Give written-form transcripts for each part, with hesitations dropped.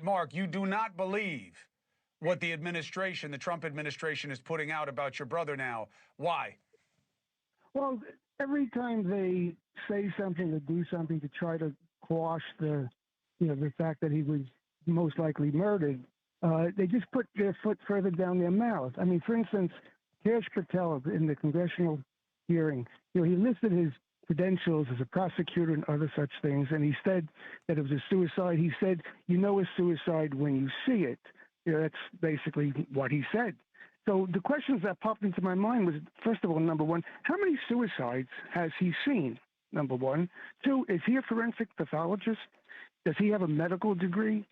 Mark, you do not believe what the administration, the Trump administration, is putting out about your brother now. Why? Well, every time they say something or do something to try to quash the fact that he was most likely murdered, they just put their foot further down their mouth. I mean, for instance, Kash Patel in the congressional hearing, he listed his credentials as a prosecutor and other such things, and he said that it was a suicide. He said, "You know a suicide when you see it." That's basically what he said. So the questions that popped into my mind was, first of all, number one, how many suicides has he seen? Number one. Two, is he a forensic pathologist? Does he have a medical degree?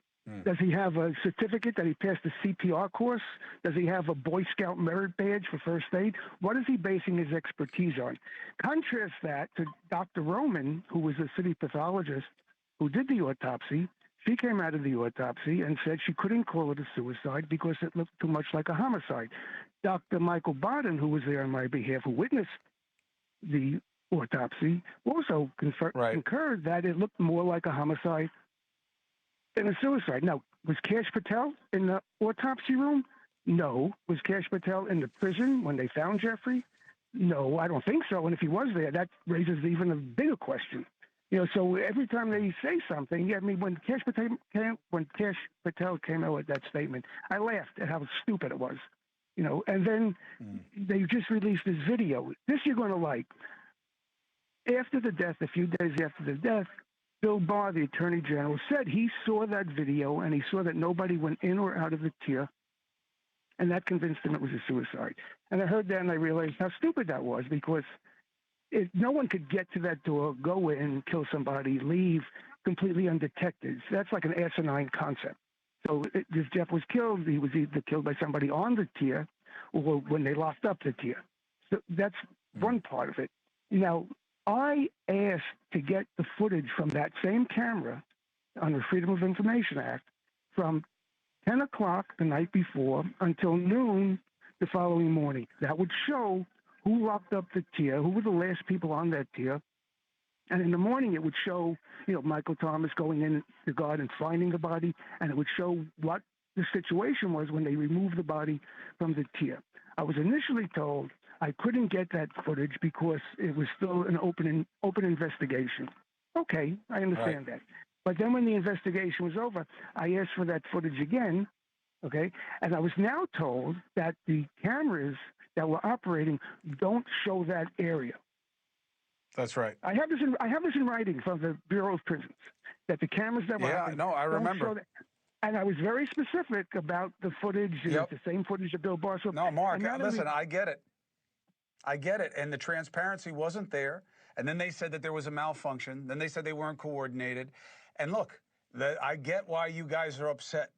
Does he have a certificate that he passed the CPR course? Does he have a Boy Scout merit badge for first aid? What is he basing his expertise on? Contrast that to Dr. Roman, who was a city pathologist who did the autopsy. She came out of the autopsy and said she couldn't call it a suicide because it looked too much like a homicide. Dr. Michael Bodden, who was there on my behalf, who witnessed the autopsy, also concurred that it looked more like a homicide than a suicide. Now, was Kash Patel in the autopsy room? No. Was Kash Patel in the prison when they found Jeffrey? No, I don't think so. And if he was there, that raises even a bigger question. So every time they say something, I mean, when Kash Patel came out with that statement, I laughed at how stupid it was. And then they just released this video. This you're going to like. After the death, a few days after the death, Bill Barr, the Attorney General, said he saw that video and he saw that nobody went in or out of the tier, and that convinced him it was a suicide. And I heard that and I realized how stupid that was, because no one could get to that door, go in, kill somebody, leave completely undetected. That's like an asinine concept. So if Jeff was killed, he was either killed by somebody on the tier or when they locked up the tier. So that's one part of it. Now, I asked to get the footage from that same camera on the Freedom of Information Act from 10 o'clock the night before until noon the following morning. That would show who locked up the tier, who were the last people on that tier. And in the morning, it would show, Michael Thomas going in the guard and finding the body, and it would show what the situation was when they removed the body from the tier. I was initially told I couldn't get that footage because it was still an open investigation. Okay, I understand that. But then when the investigation was over, I asked for that footage again, okay? And I was now told that the cameras that were operating don't show that area. That's right. I have this in writing from the Bureau of Prisons, that the cameras that were operating I remember. don't show that. And I was very specific about the footage, and it's the same footage that Bill Barr saw. No, Mark, listen, I get it. I get it. And the transparency wasn't there. And then they said that there was a malfunction. Then they said they weren't coordinated. And look, I get why you guys are upset.